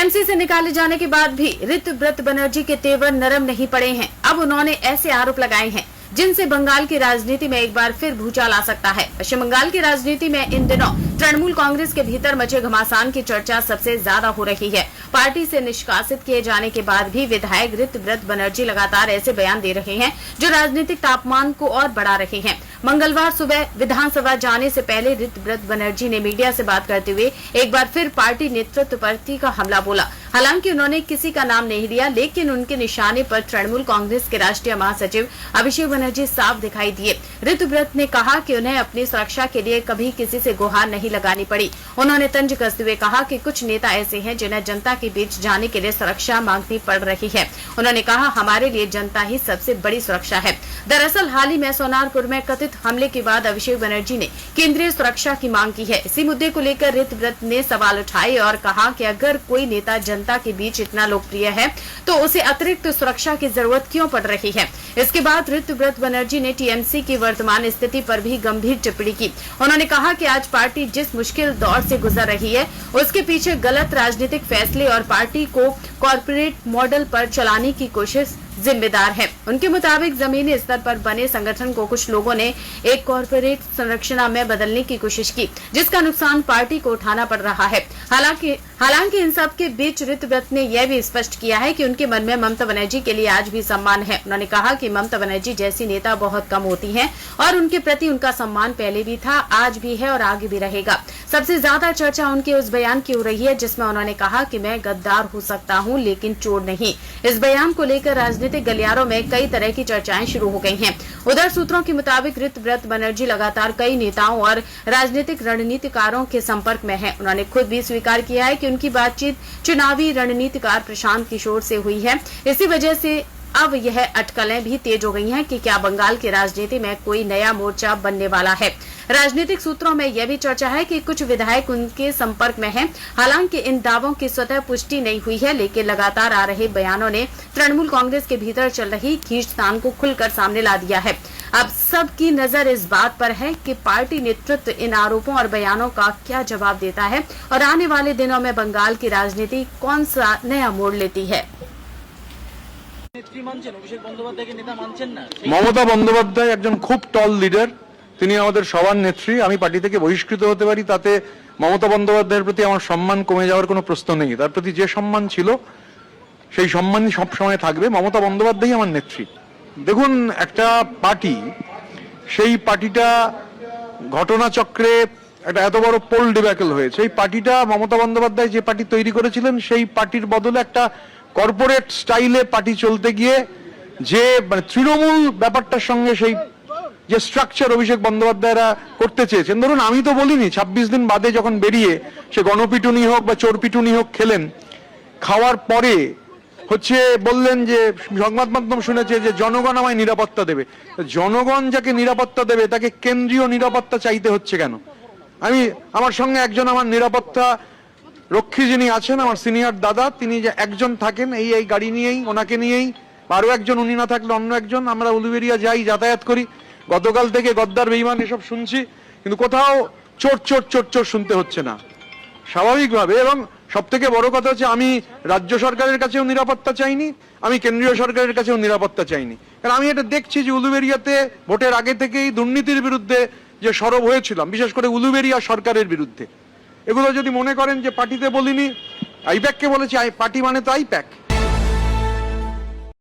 TMC से निकाले जाने के बाद भी ऋतव्रत बनर्जी के तेवर नरम नहीं पड़े हैं। अब उन्होंने ऐसे आरोप लगाए हैं जिनसे बंगाल की राजनीति में एक बार फिर भूचाल आ सकता है। पश्चिम बंगाल की राजनीति में इन दिनों तृणमूल कांग्रेस के भीतर मचे घमासान की चर्चा सबसे ज्यादा हो रही है। पार्टी से निष्कासित किए जाने के बाद भी विधायक ऋतव्रत बनर्जी लगातार ऐसे बयान दे रहे हैं जो राजनीतिक तापमान को और बढ़ा रहे हैं। मंगलवार सुबह विधानसभा जाने से पहले ऋतव्रत बनर्जी ने मीडिया से बात करते हुए एक बार फिर पार्टी नेतृत्व पर तीखा हमला बोला। हालांकि उन्होंने किसी का नाम नहीं लिया, लेकिन उनके निशाने पर तृणमूल कांग्रेस के राष्ट्रीय महासचिव अभिषेक बनर्जी साफ दिखाई दिए। ऋतव्रत ने कहा कि उन्हें अपनी सुरक्षा के लिए कभी किसी से गुहार नहीं लगानी पड़ी। उन्होंने तंज कसते हुए कहा कि कुछ नेता ऐसे हैं जिन्हें जनता के बीच जाने के लिए सुरक्षा मांगनी पड़ रही है। उन्होंने कहा, हमारे लिए जनता ही सबसे बड़ी सुरक्षा है। दरअसल हाल ही में सोनारपुर में कथित हमले के बाद अभिषेक बनर्जी ने केंद्रीय सुरक्षा की मांग की है। इसी मुद्दे को लेकर ऋतव्रत ने सवाल उठाए और कहा कि अगर कोई नेता जनता के बीच इतना लोकप्रिय है तो उसे अतिरिक्त सुरक्षा की जरूरत क्यों पड़ रही है। इसके बाद ऋतव्रत बनर्जी ने टीएमसी की वर्तमान स्थिति पर भी गंभीर टिप्पणी की। उन्होंने कहा कि आज पार्टी जिस मुश्किल दौर से गुजर रही है उसके पीछे गलत राजनीतिक फैसले और पार्टी को कॉर्पोरेट मॉडल पर चलाने की कोशिश जिम्मेदार है। उनके मुताबिक जमीनी स्तर पर बने संगठन को कुछ लोगों ने एक कॉर्पोरेट संरचना में बदलने की कोशिश की, जिसका नुकसान पार्टी को उठाना पड़ रहा है। हालांकि इन सब के बीच ऋतव्रत ने यह भी स्पष्ट किया है कि उनके मन में ममता बनर्जी के लिए आज भी सम्मान है। उन्होंने कहा कि ममता बनर्जी जैसी नेता बहुत कम होती हैं और उनके प्रति उनका सम्मान पहले भी था, आज भी है और आगे भी रहेगा। सबसे ज्यादा चर्चा उनके उस बयान की हो रही है जिसमें उन्होंने कहा कि मैं गद्दार हो सकता हूं लेकिन चोर नहीं। इस बयान को लेकर राजनीतिक गलियारों में कई तरह की चर्चाएं शुरू हो गई हैं। उधर सूत्रों के मुताबिक ऋतव्रत बनर्जी लगातार कई नेताओं और राजनीतिक रणनीतिकारों के संपर्क में हैं। उन्होंने खुद भी स्वीकार किया है कि उनकी बातचीत चुनावी रणनीतिकार प्रशांत किशोर से हुई है। इसी वजह से अब यह अटकलें भी तेज हो गई हैं कि क्या बंगाल की राजनीति में कोई नया मोर्चा बनने वाला है। राजनीतिक सूत्रों में यह भी चर्चा है कि कुछ विधायक उनके संपर्क में हैं। हालांकि इन दावों की स्वतः पुष्टि नहीं हुई है, लेकिन लगातार आ रहे बयानों ने तृणमूल कांग्रेस के भीतर चल रही खींचतान को खुलकर सामने ला दिया है। अब सबकी नजर इस बात पर है कि पार्टी नेतृत्व इन आरोपों और बयानों का क्या जवाब देता है और आने वाले दिनों में बंगाल की राजनीति कौन सा नया मोड़ लेती है। মমতা বন্দ্যোপাধ্যায় একজন খুব টল লিডার, তিনি আমাদের সবার নেত্রী। আমি পার্টি থেকে বহিষ্কৃত হতে পারি, তাতে মমতা বন্দ্যোপাধ্যায়ের প্রতি আমার সম্মান কমে যাওয়ার কোনো প্রশ্ন নেই। তার প্রতি যে সম্মান ছিল সেই সম্মানই সব সময় থাকবে। মমতা বন্দ্যোপাধ্যায় আমার নেত্রী। দেখুন, একটা পার্টি, সেই পার্টিটা ঘটনাচক্রে একটা এত বড় পোল ডিব্যাকেল হয়েছে। এই পার্টিটা মমতা বন্দ্যোপাধ্যায় যে পার্টি তৈরি করেছিলেন সেই পার্টির বদলে একটা কর্পোরেট স্টাইলে পার্টি চলতে গিয়ে যে তৃণমূল ব্যাপারটার সঙ্গে সেই যে স্ট্রাকচার অভিষেক বন্দ্যোপাধ্যায়রা করতে চেয়েছেন, ধরুন আমি তো বলিনি 26 দিন বাদে যখন বেরিয়ে সে গণপিটুনি হোক বা চোরপিটুনি হোক খেলেন, খাওয়ার পরে হচ্ছে বললেন যে সংবাদ মাধ্যম শুনেছে যে জনগণ আমায় নিরাপত্তা দেবে। জনগণ যাকে নিরাপত্তা দেবে তাকে কেন্দ্রীয় নিরাপত্তা চাইতে হচ্ছে কেন? আমার সঙ্গে একজন আমার নিরাপত্তা রক্ষী যিনি আছেন, আমার সিনিয়র দাদা, তিনি যে একজন থাকেন এই গাড়ি নিয়েই, ওনাকে নিয়েই, আরো একজন, উনি না থাকলে অন্য একজন, আমরা উলুবেড়িয়া যাই, যাতায়াত করি। গতকাল থেকে গদ্দার বেঈমান এসব শুনছি, কিন্তু কোথাও চোর চোর চোর চোর শুনতে হচ্ছে না স্বাভাবিকভাবে। এবং সব থেকে বড় কথা হচ্ছে আমি রাজ্য সরকারের কাছেও নিরাপত্তা চাইনি, আমি কেন্দ্রীয় সরকারের কাছেও নিরাপত্তা চাইনি। কারণ আমি এটা দেখছি যে উলুবেড়িয়াতে ভোটের আগে থেকেই দুর্নীতির বিরুদ্ধে যে সরব হয়েছিলাম, বিশেষ করে উলুবেড়িয়া সরকারের বিরুদ্ধে, এগুলো যদি মনে করেন যে পার্টিতে বলিনি, আইপ্যাককে বলেছি, পার্টি মানে তো আইপ্যাক,